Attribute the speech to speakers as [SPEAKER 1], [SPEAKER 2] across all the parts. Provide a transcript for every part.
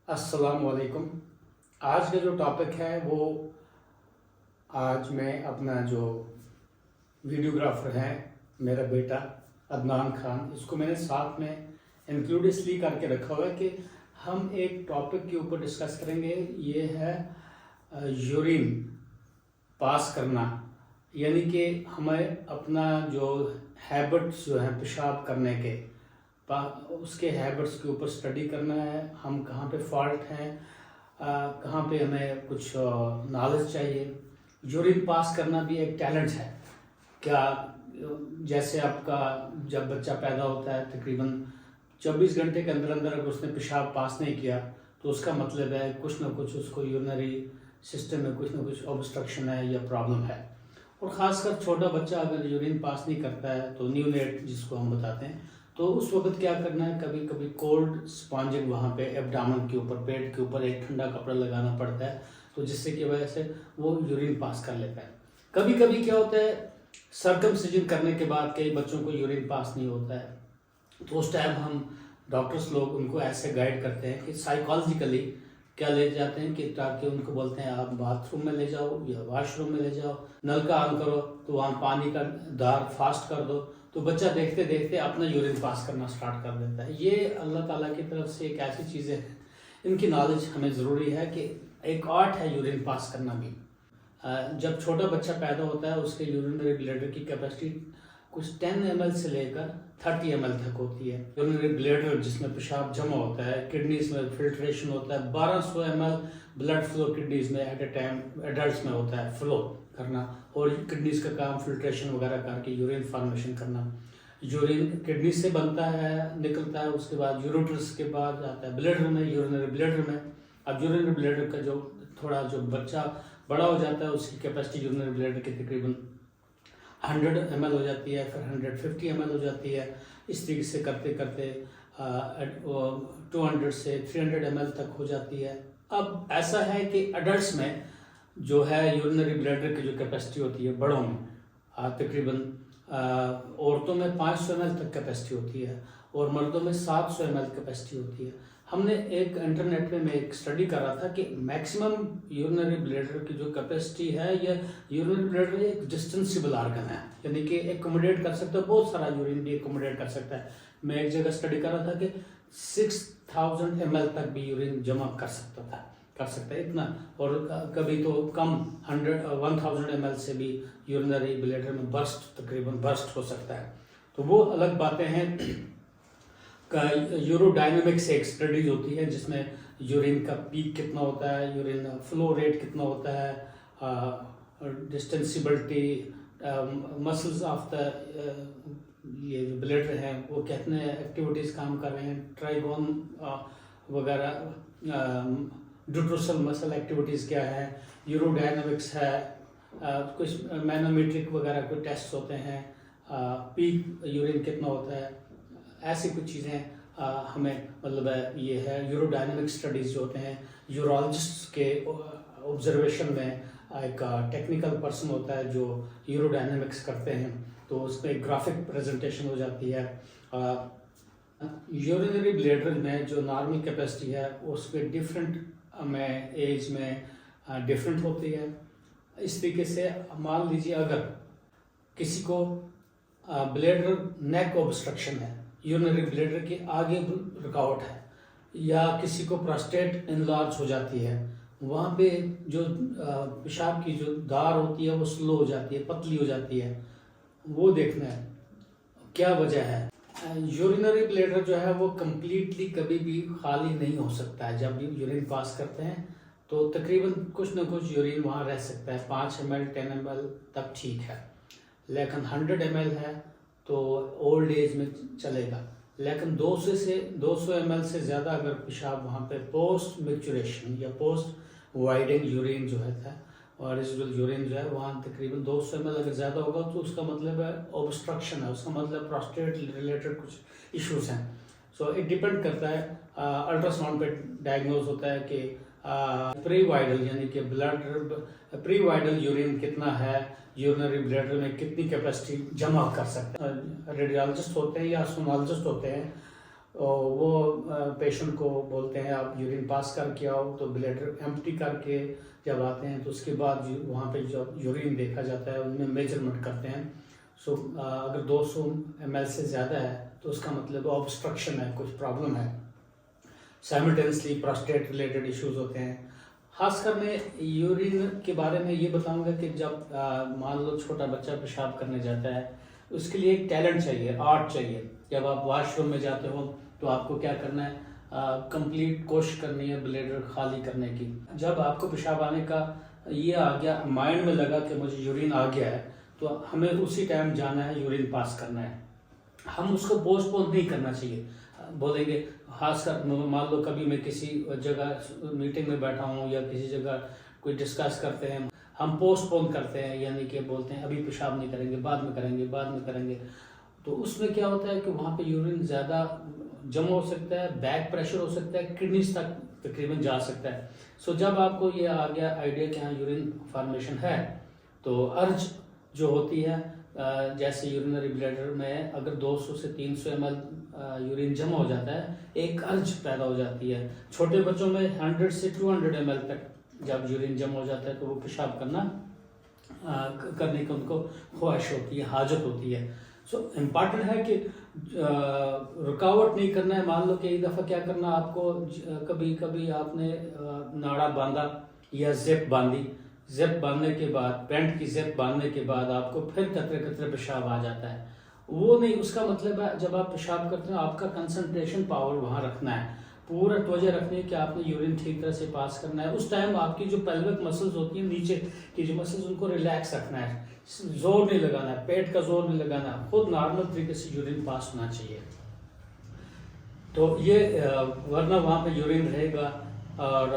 [SPEAKER 1] अस्सलाम वालेकुम। आज का जो टॉपिक है वो आज मैं अपना जो वीडियोग्राफर है मेरा बेटा अदनान खान, इसको मैंने साथ में इंक्लूड इसलिए करके रखा हुआ है कि हम एक टॉपिक के ऊपर डिस्कस करेंगे। ये है यूरिन पास करना, यानी कि हमें अपना जो हैबिट्स जो हैं पेशाब करने के उसके हैबिट्स के ऊपर स्टडी करना है। हम कहाँ पे फॉल्ट हैं, कहाँ पे हमें कुछ नॉलेज चाहिए। यूरिन पास करना भी एक टैलेंट है क्या? जैसे आपका जब बच्चा पैदा होता है तकरीबन 24 घंटे के अंदर अंदर अगर उसने पेशाब पास नहीं किया तो उसका मतलब है कुछ ना कुछ उसको यूरिनरी सिस्टम में कुछ ना कुछ ऑब्स्ट्रक्शन है या प्रॉब्लम है। और ख़ासकर छोटा बच्चा अगर यूरिन पास नहीं करता है तो न्यूनेट जिसको हम बताते हैं, तो उस वक्त क्या करना है, कभी कभी कोल्ड स्पॉन्जिंग वहाँ पे एब्डामन के ऊपर, पेट के ऊपर एक ठंडा कपड़ा लगाना पड़ता है, तो जिससे की वजह से वो यूरिन पास कर लेता है। कभी कभी क्या होता है, सर्कमसिजन करने के बाद कई बच्चों को यूरिन पास नहीं होता है, तो उस टाइम हम डॉक्टर्स लोग उनको ऐसे गाइड करते हैं कि साइकोलॉजिकली क्या ले जाते हैं कि ताकि उनको बोलते हैं आप बाथरूम में ले जाओ या वॉशरूम में ले जाओ, नल का ऑन करो तो वहाँ पानी का दार फास्ट कर दो, तो बच्चा देखते देखते अपना यूरिन पास करना स्टार्ट कर देता है। ये अल्लाह ताला की तरफ से एक ऐसी चीज़ें हैं, इनकी नॉलेज हमें ज़रूरी है कि एक आर्ट है यूरिन पास करना भी। जब छोटा बच्चा पैदा होता है उसके यूरिनरी ब्लैडर की कैपेसिटी कुछ 10 ml से लेकर 30 ml तक होती है। यूरिनरी ब्लैडर जिसमें पेशाब जमा होता है, किडनीज में फिल्ट्रेशन होता है, 1200 ml ब्लड फ्लो किडनीज में एट ए टाइम एडल्ट में होता है फ्लो करना, और किडनीज का काम फिल्ट्रेशन वगैरह करके यूरिन फॉर्मेशन करना। यूरिन किडनी से बनता है, निकलता है, उसके बाद यूरोट्रस के बाद आता है ब्लैडर में, यूरिनरी ब्लैडर में। अब यूरिनरी ब्लैडर का जो थोड़ा जो बच्चा बड़ा हो जाता है उसकी कैपेसिटी यूरिनरी ब्लैडर की तकरीबन 100 ml हो जाती है, फिर 150 ml हो जाती है। इस तरीके से करते करते 200 से 300 ml तक हो जाती है। अब ऐसा है कि अडल्ट्स में जो है यूरिनरी ब्लैडर की जो कैपेसिटी होती है बड़ों में तकरीबन औरतों में 500 ml तक कैपेसिटी होती है और मर्दों में 700 ml कैपेसिटी होती है। हमने एक इंटरनेट पे मैं एक स्टडी कर रहा था कि मैक्सिमम यूरिनरी ब्लैडर की जो कैपेसिटी है, या यूरिनरी ब्लैडर एक डिस्टेंसिबल ऑर्गन है, यानी कि एकोमोडेट कर सकता है, बहुत सारा यूरिन भी एकोमोडेट कर सकता है। मैं एक जगह स्टडी कर रहा था कि 6000 ml तक भी यूरिन जमा कर सकता है इतना, और कभी तो कम 1000 ml से भी यूरिनरी ब्लैडर में तकरीबन बर्स्ट हो सकता है। तो वो अलग बातें हैं। यूरोडायनेमिक्स एक स्टडीज होती है जिसमें यूरिन का पीक कितना होता है, यूरिन फ्लो रेट कितना होता है, डिस्टेंसिबिलिटी, मसल्स ऑफ द ये जो ब्लैडर हैं वो कितने एक्टिविटीज़ काम कर रहे हैं, ट्राइगोन वगैरह, ड्यूट्रोसल मसल एक्टिविटीज़ क्या है, यूरोडायनेमिक्स है, कुछ मैनोमेट्रिक वगैरह के टेस्ट होते हैं, पीक यूरिन कितना होता है, ऐसी कुछ चीज़ें हमें मतलब ये है। यूरोडायनेमिक स्टडीज़ जो होते हैं, यूरोलॉजिस्ट के ऑब्जर्वेशन में एक टेक्निकल पर्सन होता है जो यूरोडायनेमिक्स करते हैं, तो उसमें ग्राफिक प्रेजेंटेशन हो जाती है। यूरिनरी ब्लैडर में जो नॉर्मल कैपेसिटी है उसके डिफरेंट में एज में डिफरेंट होती है। इस तरीके से मान लीजिए अगर किसी को ब्लैडर नेक ऑब्स्ट्रक्शन है, यूरिनरी ब्लैडर के आगे रुकावट है, या किसी को प्रोस्टेट इनलार्ज हो जाती है, वहाँ पे जो पेशाब की जो दार होती है वो स्लो हो जाती है, पतली हो जाती है, वो देखना है क्या वजह है। यूरिनरी ब्लैडर जो है वो कम्प्लीटली कभी भी खाली नहीं हो सकता है। जब भी यूरिन पास करते हैं तो तकरीबन कुछ ना कुछ यूरिन वहाँ रह सकता है, 5 ml 10 ml तक ठीक है, लेकिन 100 ml है तो ओल्ड एज में चलेगा। लेकिन 200 ml से ज़्यादा अगर पेशाब वहाँ पे पोस्ट मैच्योरेशन या पोस्ट वाइडिंग यूरिन जो है और रेजिडुअल यूरिन जो है वहाँ तकरीबन 200 ml अगर ज़्यादा होगा तो उसका मतलब है ऑब्स्ट्रक्शन है, उसका मतलब प्रोस्टेट रिलेटेड कुछ इश्यूज हैं। सो इट डिपेंड करता है, अल्ट्रासाउंड पे डायग्नोज होता है कि प्री वाइडल यानी कि ब्लड प्री वाइडल यूरिन कितना है, यूरिनरी ब्लैडर में कितनी कैपेसिटी जमा कर सकते हैं। रेडियोलॉजिस्ट होते हैं या सोनोलॉजिस्ट होते हैं, वो पेशेंट को बोलते हैं आप यूरिन पास करके आओ, तो ब्लैडर एम्प्टी करके जब आते हैं तो उसके बाद वहाँ पे जो यूरिन देखा जाता है उनमें मेजरमेंट करते हैं। सो अगर 200 ml से ज़्यादा है तो उसका मतलब ऑब्स्ट्रक्शन है, कुछ प्रॉब्लम है। साइमल्टेनियसली प्रोस्टेट रिलेटेड इश्यूज होते हैं। खासकर मैं यूरिन के बारे में ये बताऊंगा कि जब मान लो छोटा बच्चा पेशाब करने जाता है, उसके लिए एक टैलेंट चाहिए, आर्ट चाहिए। जब आप वॉशरूम में जाते हो तो आपको क्या करना है, कंप्लीट कोशिश करनी है ब्लैडर खाली करने की। जब आपको पेशाब आने का ये आ गया, माइंड में लगा कि मुझे यूरिन आ गया है, तो हमें उसी टाइम जाना है, यूरिन पास करना है। हम उसको पोस्टपोन नहीं करना चाहिए। बोलेंगे, खासकर मान लो कभी मैं किसी जगह मीटिंग में बैठा हूँ या किसी जगह कोई डिस्कस करते हैं, हम पोस्टपोन करते हैं, यानी कि बोलते हैं अभी पेशाब नहीं करेंगे, बाद में करेंगे, बाद में करेंगे। तो उसमें क्या होता है कि वहाँ पे यूरिन ज़्यादा जमा हो सकता है, बैक प्रेशर हो सकता है, किडनीज तक तकरीबन जा सकता है। सो जब आपको ये आ गया आइडिया कि हाँ यूरिन फॉर्मेशन है, तो अर्ज जो होती है, जैसे यूरिनरी ब्लैडर में अगर 200 से 300 ml यूरिन जमा हो जाता है, एक अर्ज पैदा हो जाती है। छोटे बच्चों में 100 से 200 ml तक जब यूरिन जमा हो जाता है तो वो पेशाब करने की उनको ख्वाहिश होती है, हाजत होती है। सो इम्पॉर्टेंट है कि रुकावट नहीं करना है। मान लो कि एक दफ़ा क्या करना, आपको कभी कभी आपने नाड़ा बांधा या जिप बांधी, जिप बांधने के बाद, पैंट की जिप बांधने के बाद आपको फिर कतरे कतरे पेशाब आ जाता है, वो नहीं। उसका मतलब है जब आप पेशाब करते हो आपका कंसंट्रेशन पावर वहाँ रखना है, पूरा तवज्जो रखनी है कि आपने यूरिन ठीक तरह से पास करना है। उस टाइम आपकी जो पेल्विक मसल्स होती हैं, नीचे की जो मसल्स, उनको रिलैक्स रखना है, जोर नहीं लगाना है, पेट का जोर नहीं लगाना है, खुद नॉर्मल तरीके से यूरिन पास होना चाहिए। तो ये वरना वहाँ पे यूरिन रहेगा। और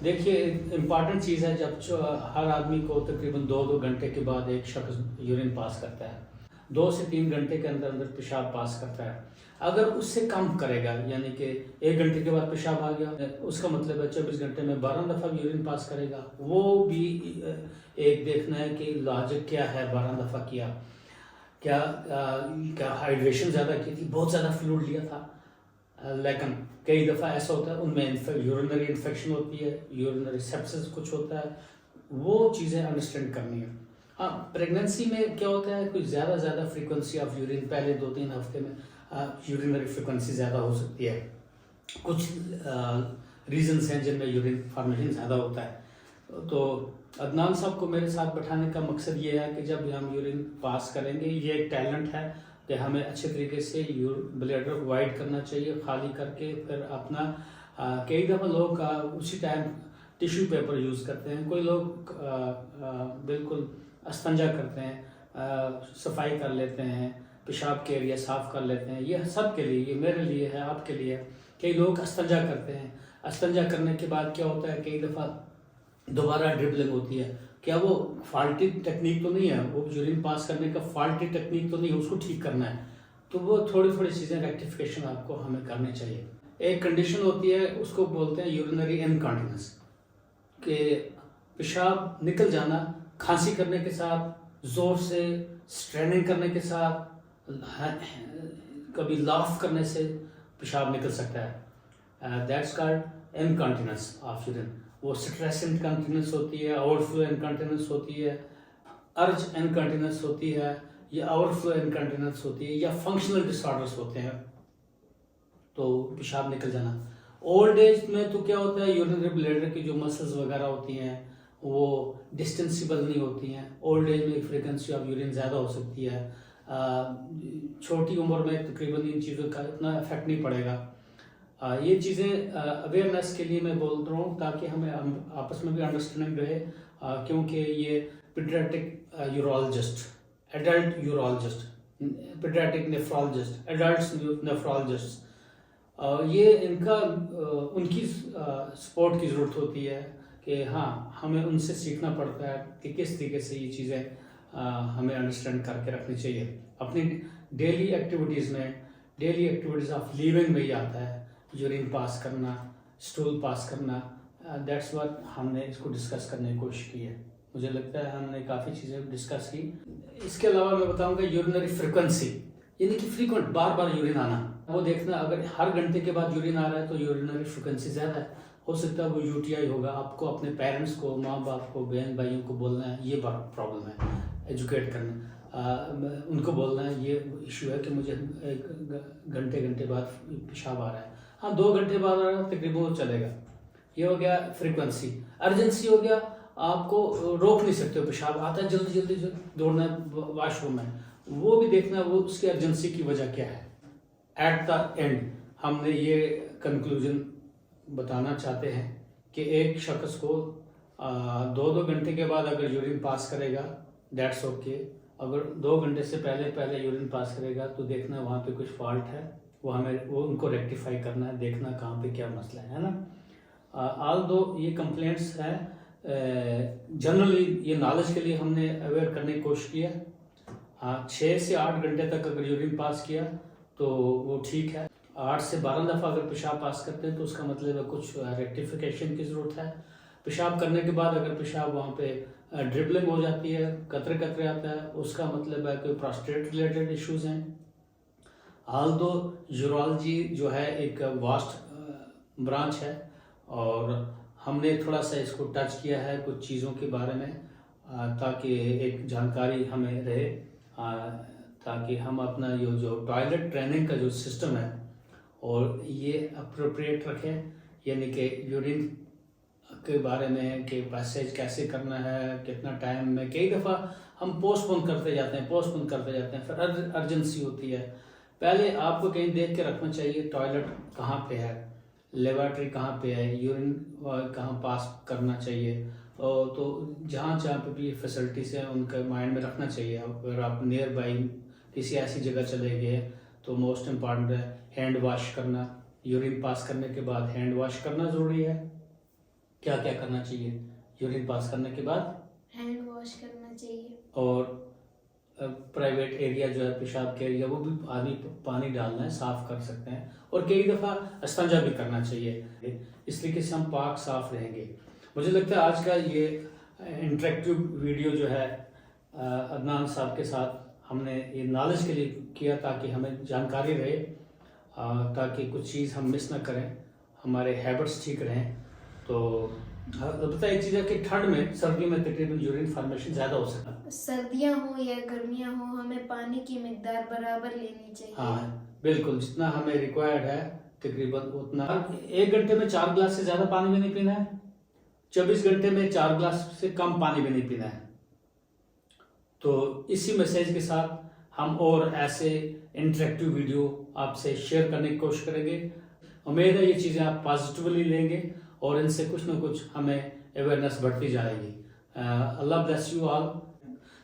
[SPEAKER 1] देखिए इम्पॉर्टेंट चीज़ है, जब हर आदमी को तकरीबन 2-2 घंटे के बाद एक शख्स यूरिन पास करता है, 2 से 3 घंटे के अंदर अंदर पेशाब पास करता है। अगर उससे कम करेगा, यानी कि 1 घंटे के बाद पेशाब आ गया, उसका मतलब है 24 घंटे में 12 दफ़ा यूरिन पास करेगा। वो भी एक देखना है कि लॉजिक क्या है, 12 दफ़ा किया, क्या हाइड्रेशन ज़्यादा की थी, बहुत ज़्यादा फ्लूइड लिया था। लेकिन कई दफ़ा ऐसा होता है उनमें यूरिनरी इन्फेक्शन होती है, यूरिनरी सेप्सिस कुछ होता है, वो चीज़ें अंडरस्टैंड करनी है। हाँ, प्रेगनेंसी में क्या होता है, कोई ज़्यादा फ्रीक्वेंसी ऑफ यूरिन पहले 2-3 हफ्ते में यूरिनरी फ्रीक्वेंसी ज़्यादा हो सकती है। कुछ रीजंस हैं जिनमें यूरिन फॉर्मेशन ज़्यादा होता है। तो अदनान साहब को मेरे साथ बैठाने का मकसद ये है कि जब हम यूरिन पास करेंगे, ये एक टैलेंट है कि हमें अच्छे तरीके से ब्लैडर वाइड करना चाहिए, खाली करके फिर अपना कई दफ़ा लोग उसी टाइम टिश्यू पेपर यूज़ करते हैं, कोई लोग बिल्कुल अस्तंजा करते हैं, सफाई कर लेते हैं, पेशाब के एरिया साफ़ कर लेते हैं। ये सब के लिए, ये मेरे लिए है, आपके लिए। कई लोग अस्तंजा करते हैं, अस्तंजा करने के बाद क्या होता है, कई दफ़ा दोबारा ड्रिबलिंग होती है। क्या वो फॉल्टी टेक्निक तो नहीं है, वो यूरिन पास करने का फॉल्टी टेक्निक तो नहीं है, उसको ठीक करना है। तो वो थोड़ी चीज़ें रेक्टिफिकेशन आपको हमें करनी चाहिए। एक कंडीशन होती है, उसको बोलते हैं यूरिनरी इनकॉन्टिनेंस, कि पेशाब निकल जाना खांसी करने के साथ, ज़ोर से स्ट्रेनिंग करने के साथ, कभी लाफ करने से पेशाब निकल सकता है। That's called incontinence of urine. वो स्ट्रेस इनकॉन्टिनेंस होती है, ओवरफ्लो इनकॉन्टिनेंस होती है, अर्ज इनकॉन्टिनेंस होती है, या ओवरफ्लो इनकॉन्टिनेंस होती है, या फंक्शनल डिसऑर्डर्स होते हैं, तो पेशाब निकल जाना। ओल्ड एज में तो क्या होता है, यूरिनरी ब्लैडर की जो मसल्स वगैरह होती हैं वो डिस्टेंसिबल नहीं होती हैं। ओल्ड एज में फ्रीक्वेंसी ऑफ यूरिन ज़्यादा हो सकती है। छोटी उम्र में तकरीबन इन चीज़ों का इतना इफेक्ट नहीं पड़ेगा। ये चीज़ें अवेयरनेस के लिए मैं बोल रहा हूँ, ताकि हमें आपस में भी अंडरस्टैंडिंग रहे, क्योंकि ये paediatric urologist, adult urologist, paediatric nephrologist, adult nephrologist, ये उनकी सपोर्ट की ज़रूरत होती है कि हाँ, हमें उनसे सीखना पड़ता है कि किस तरीके से ये चीज़ें हमें अंडरस्टैंड करके रखनी चाहिए। अपनी डेली एक्टिविटीज़ ऑफ लिविंग में ही आता है यूरिन पास करना, स्टूल पास करना। दैट्स व्हाट हमने इसको डिस्कस करने की कोशिश की है। मुझे लगता है हमने काफ़ी चीज़ें डिस्कस की। इसके अलावा मैं बताऊंगा यूरिनरी फ्रीक्वेंसी, यानी कि फ्रीक्वेंट बार बार यूरिन आना। वो देखना, अगर हर घंटे के बाद यूरिन आ रहा है तो यूरिनरी फ्रिक्वेंसी ज़्यादा है, हो सकता है वो यूटीआई होगा। आपको अपने पेरेंट्स को, माँ बाप को, बहन भाइयों को बोलना है ये बड़ा प्रॉब्लम है, एजुकेट करना, उनको बोलना है ये इशू है कि मुझे एक घंटे बाद पेशाब आ रहा है। हाँ, 2 घंटे बाद आ रहा है तकरीबन वो चलेगा। ये हो गया फ्रीक्वेंसी। अर्जेंसी हो गया, आपको रोक नहीं सकते हो, पेशाब आता है जल्दी जल्दी दौड़ना है वॉशरूम में, वो भी देखना वो उसकी अर्जेंसी की वजह क्या है। एट द एंड हमने ये कंक्लूजन बताना चाहते हैं कि एक शख्स को 2-2 घंटे के बाद अगर यूरिन पास करेगा दैट्स ओके। अगर 2 घंटे से पहले यूरिन पास करेगा तो देखना वहाँ पे कुछ फॉल्ट है, वो उनको रेक्टिफाई करना है, देखना कहाँ पे क्या मसला है ना। ऑल दो ये कंप्लेंट्स हैं, जनरली ये नॉलेज के लिए हमने अवेयर करने की कोशिश किया। 6 से 8 घंटे तक अगर यूरिन पास किया तो वो ठीक है। 8 से 12 दफ़ा अगर पेशाब पास करते हैं तो उसका मतलब है कुछ रेक्टिफिकेशन की ज़रूरत है। पेशाब करने के बाद अगर पेशाब वहाँ पे ड्रिबलिंग हो जाती है, कतरे कतरे आता है, उसका मतलब है कि प्रोस्टेट रिलेटेड इश्यूज़ हैं। हाल दो यूरोलॉजी जो है एक वास्ट ब्रांच है और हमने थोड़ा सा इसको टच किया है कुछ चीज़ों के बारे में ताकि एक जानकारी हमें रहे, ताकि हम अपना ये जो टॉयलेट ट्रेनिंग का जो सिस्टम है और ये अप्रोप्रिएट रखें, यानी कि यूरिन के बारे में कि पैसेज कैसे करना है, कितना टाइम में। कई दफ़ा हम पोस्टपोन करते जाते हैं, फिर अर्जेंसी होती है। पहले आपको कहीं देख के रखना चाहिए टॉयलेट कहाँ पे है, लेबॉर्ट्री कहाँ पे है, यूरिन कहाँ पास करना चाहिए, तो जहाँ पे भी फैसिलिटीज़ है उनका माइंड में रखना चाहिए। अगर आप नियर बाई किसी ऐसी जगह चले गए तो मोस्ट इम्पॉर्टेंट है हैंड वॉश करना। यूरिन पास करने के बाद हैंड वॉश करना ज़रूरी है। क्या क्या करना चाहिए यूरिन पास करने के बाद?
[SPEAKER 2] हैंड वॉश करना चाहिए, और
[SPEAKER 1] प्राइवेट एरिया जो है पेशाब के एरिया वो भी आदमी पानी डालना है, साफ कर सकते हैं। और कई दफ़ा इस्तिंजा भी करना चाहिए, इसलिए कि हम पाक साफ रहेंगे। मुझे लगता है आज का ये इंटरेक्टिव वीडियो जो है अदनान साहब के साथ हमने ये नॉलेज के लिए किया ताकि हमें जानकारी रहे, ताकि कुछ चीज़ हम मिस ना करें, हमारे हैबिट्स ठीक रहें। तो पता एक चीज़ है कि ठंड में, सर्दियों में तकरीबन यूरिन फॉर्मेशन ज़्यादा हो सकता है।
[SPEAKER 2] सर्दियाँ हो या गर्मियाँ हो, हमें पानी की मिकदार बराबर लेनी चाहिए।
[SPEAKER 1] हाँ बिल्कुल, जितना हमें रिक्वायर्ड है तकरीबन उतना। 1 घंटे में 4 गिलास से ज़्यादा पानी भी नहीं पीना है, 24 घंटे में 4 गिलास से कम पानी भी नहीं पीना है। तो इसी मैसेज के साथ हम और ऐसे इंटरेक्टिव वीडियो आपसे शेयर करने की कोशिश करेंगे। उम्मीद है ये चीज़ें आप पॉजिटिवली लेंगे और इनसे कुछ ना कुछ हमें अवेयरनेस बढ़ती जाएगी। अल्लाह ब्लेस यू ऑल।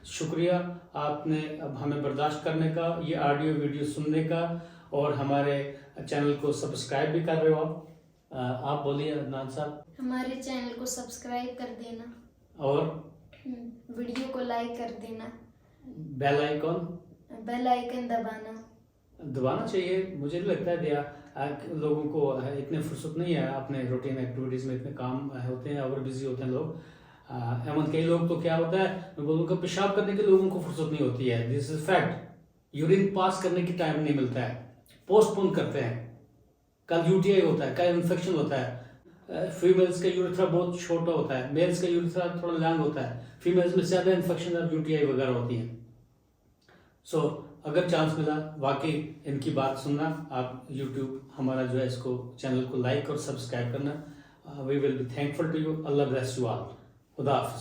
[SPEAKER 1] शुक्रिया आपने अब हमें बर्दाश्त करने का, ये ऑडियो वीडियो सुनने का, और हमारे चैनल को सब्सक्राइब भी कर रहे हो आप बोलिए अदनान साहब।
[SPEAKER 2] हमारे चैनल को सब्सक्राइब कर देना
[SPEAKER 1] और
[SPEAKER 2] वीडियो को लाइक कर देना,
[SPEAKER 1] बेल आइकन
[SPEAKER 2] दबाना
[SPEAKER 1] चाहिए। मुझे भी लगता है लोगों को इतने फुर्सत नहीं है, अपने रूटीन एक्टिविटीज़ में इतने काम होते हैं और बिजी होते हैं लोग। एवं कई लोग तो क्या होता है, मैं बोलूँगा पेशाब करने के लोगों को फुर्सत नहीं होती है, this is fact. Urine pass करने की टाइम नहीं मिलता है, पोस्टपोन करते हैं। कल यूटीआई होता है, कल इन्फेक्शन होता है। फीमेल्स का यूरिथ्रा बहुत छोटा होता है, मेल्स का यूरिथ्रा थोड़ा लैंग होता है। फीमेल्स में ज़्यादा इन्फेक्शन और यूटीआई वगैरह होती हैं। सो अगर चांस मिला वाकई इनकी बात सुनना, आप यूट्यूब हमारा जो है इसको चैनल को लाइक और सब्सक्राइब करना। We will be thankful to you. Allah bless you all. खुदा हाफिज़।